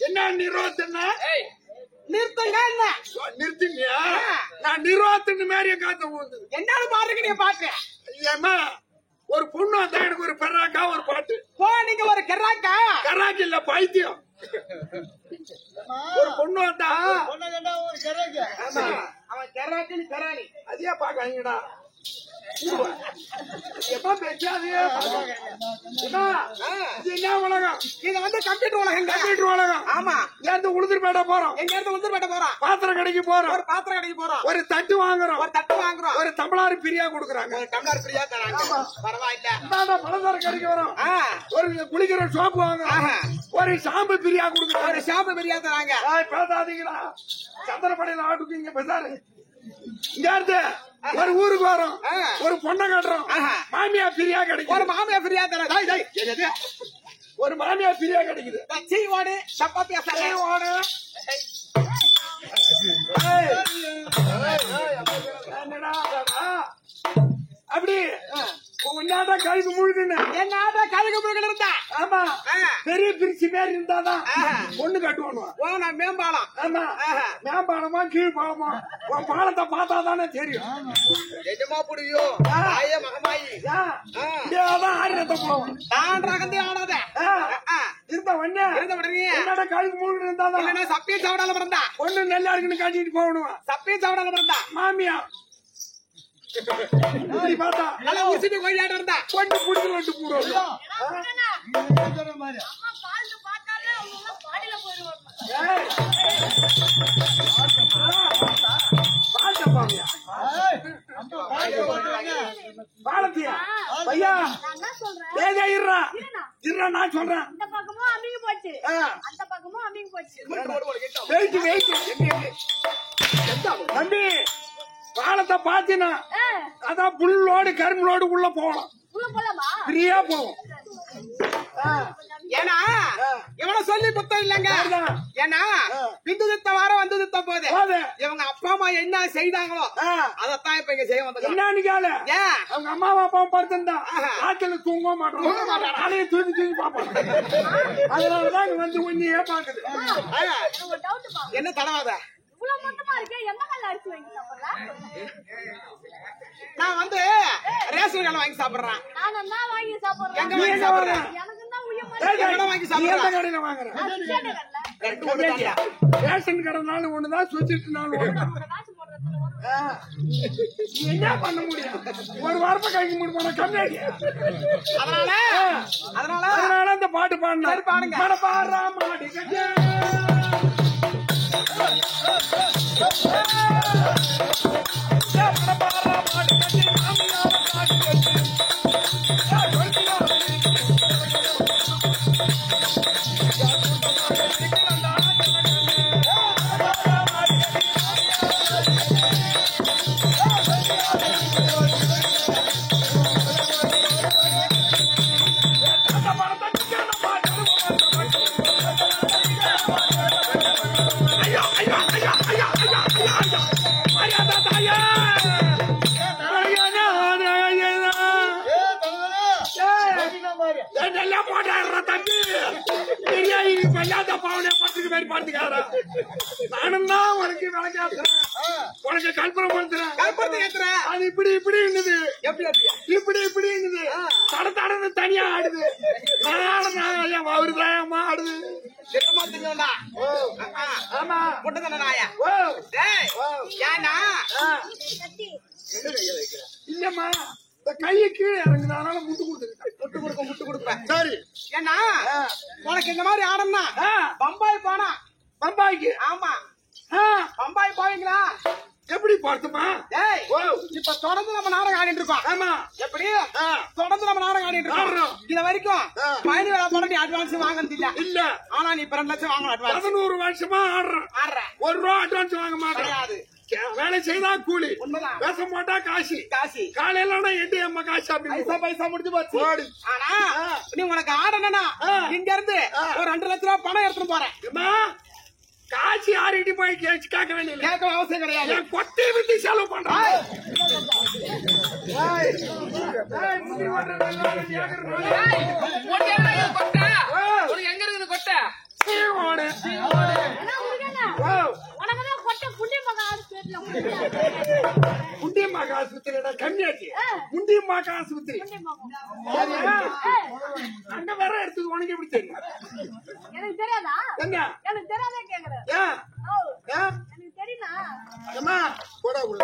என்ன நிரோத்தன்னா நிறுத்தங்க என்ன நிறுத்துங்க நான் நிரோத்தன்னு மாதிரி காத்த போகுது என்னால பாருங்க நீ பாட்டு ஏமா ஒரு பொண்ணு வந்தா எனக்கு ஒரு பெராக்கா ஒரு பாட்டு போ நீங்க ஒரு கராக்கா கராக்கி இல்ல பைத்தியம் ஒரு பொண்ணு வந்தா ஒரு கராக்கா அவன் கராக்கின்னு கராணி அதையே பாக்காங்கடா எப்ப பேசாது என்ன உலகம் இது வந்து கம்ப்யூட்டர் உலகம் கம்ப்யூட்டர் உலகம் ஆமா இங்க உளுந்தூர்பேட்டை போறோம் எங்க இருந்து உளுந்தூர்பேட்டை போறோம் பாத்திரம் கடைக்கு போறோம் ஒரு பாத்திரம் கடைக்கு போறோம் ஒரு தட்டு வாங்குறோம் ஒரு டம்ளர் பிரியா கொடுக்குறாங்க ஒரு டம்ளர் பிரியா தராங்க பரவாயில்ல பலதார கடைக்கு வரோம் ஒரு குளிக்கிற சோப்பு வாங்குறோம் ஒரு ஷாம்பு பிரியா கொடுக்குறாங்க ஒரு ஷாம்பு பிரியா தராங்க பேசாதீங்களா சந்திரப்படையில ஆட்டுக்கு இங்க பேசாரு இங்க ஒரு ஊருக்கு வரோம் ஒரு பொண்ணை கட்டுறோம் மாமியா பிரியா கிடைக்கும் ஒரு மாமியா பிரியா தர ஒரு மாமியா பிரியா கிடைக்குது ஓடு சப்பாத்தியா ஓடு அப்படி உன்னாட்ட கழுகு முழுகுன்னு என்னாட்ட கழுகு முழுகு இருந்தா ஆமா பெரிய பிரிச்சு பேர் இருந்தாதான் பொண்ணு கட்டுவானு நான் மேம்பாலம் ஆமா மேம்பாலமா கீழ்பாலமா உன் பாலத்தை பார்த்தாதானே தெரியும் எஜமா புடியும் மகமாயி அதான் ஆயிரத்தை போவோம் நான் ரகந்தே ஆடாத இருந்த உடனே என்னோட கழுகு முழுகு இருந்தாதான் சப்பிய சவடால பிறந்தா பொண்ணு நல்லா இருக்குன்னு காட்டிட்டு போகணும் சப்பிய சவடால பிறந்தா மாமியா இப்படி பார்த்தா நல்லா உசிட்டு கோயிலாட்ட இருந்தா கொண்டு புடிச்சு வந்து போடுவோம். பாலத்தியா ஐயா ஏதா இருறா இருறா நான் சொல்றேன். இந்த பக்கமும் அமிங்கி போச்சு, அந்த பக்கமும் அமிங்கி போச்சு. வெயிட் வெயிட் தம்பி பாலத்தை பாத்தினா அதான் புல்லோடு கரும்புலோடு உள்ள போகலாம். உள்ள போலாமா? ஃப்ரீயா போவோம். ஏன்னா இவனை சொல்லி குத்தம் இல்லங்க. ஏன்னா பிந்து தித்த வாரம் வந்து தித்த போது இவங்க அப்பா அம்மா என்ன செய்தாங்களோ அதத்தான் இப்ப இங்க செய்ய வந்தாங்க. என்னன்னு கேளு. ஏன் அவங்க அம்மாவும் அப்பாவும் படுத்திருந்தா ஆட்கள் தூங்க மாட்டோம், தலையை தூக்கி தூக்கி பாப்பாங்க. அதனாலதான் வந்து ஒன்னியே பாக்குது. ஒரு டவுட் பா, என்ன தடவாத இவ்வளவு மொத்தமா இருக்கே, எந்த கல்ல அடிச்சு வாங்கி சாப்பிடுறா? நான் வந்து ரேஷன் கடை வாங்கி சாப்பிடுறேன். நானும் தான் வாங்கி சாப்பிடுறேன். எங்க வாங்கி சாப்பிடுறேன்? எனக்கு தான் உயிர் எங்கடா வாங்கி சாப்பிடுறேன்? கடையில வாங்குறேன். ரெண்டு ஒண்ணு தான்டா. ரேஷன் கடைனாலும் ஒண்ணுதான், சுவிச்சிட்டுனாலும் ஒண்ணுதான். காசு போடுறதுல நீ என்ன பண்ண முடியும்? ஒரு வாரமா கைக்கு மூணு போன கம்மியாடி. அதனால அதனால அந்த பாட்டு பாடினா சரி, பாடுங்க. மடப்பாரா மாடி கட்டு. மடப்பாரா மாடி கட்டு, மாமியார காடு கட்டு. நானும் தான் உனக்கு விளக்காத்துறேன், உனக்கு கல்பனை பண்றேன். அது இப்படி இப்படி இருந்தது, இப்படி இப்படி இருந்தது, தட தடன்னு தனியா ஆடுது. நானும் அவருதான் ஆடுது. ஆமா இல்லம்மா, இந்த கையை கீழே இறங்குது, அதனால முட்டு கொடுத்துருக்கேன். முட்டு கொடுப்பேன். சரி, ஏன்னா உனக்கு இந்த மாதிரி ஆடம்னா பம்பாய் போனா. பம்பாய்க்கு? ஆமா, பம்பாய் போவீங்களா? எப்படி பார்த்துமா? இப்ப தொடர்ந்து நம்ம நாடகம் ஆடிட்டு இருக்கோம். ஆமா, எப்படி தொடர்ந்து நம்ம நாடகம் ஆடிட்டு இருக்கோம். இது வரைக்கும் பயணி வேலை போட அட்வான்ஸ் வாங்கினது இல்ல. இல்ல, ஆனா நீ இப்ப 2 லட்சம் வாங்கணும் அட்வான்ஸ். 11 வருஷமா ஆடுறேன். ஒரு ரூபா அட்வான்ஸ் வாங்க மாட்டேன். வேலை செய்தா கூலி, பேச மாட்டா காசு. காலையில 8 அம்மா காசு, அப்படி பைசா முடிஞ்சு போச்சு. ஆனா நீ உனக்கு ஆடணும்னா இங்க இருந்து ஒரு 2 லட்சம் ரூபாய் பணம் எடுத்துட்டு போறேன். காசு யார்கிட்ட போய் கேட்க வேண்டியது, கேட்க அவசியம் கிடையாது. கொட்டை விட்டு செலவு பண்றேன். எங்க இருக்குது கொட்டை? குண்டியம்மாக்கு ஆஸ்பத்திரி கம்மியாச்சு. குண்டியம்மாக்கு ஆஸ்பத்திரி அங்க வேற எடுத்தது உனக்கு எப்படி தெரியும்? எனக்கு தெரியாதா? என்ன எனக்கு தெரியாதே கேக்குறேன். எனக்கு தெரியுமா? தெரியுமா? போடா உள்ள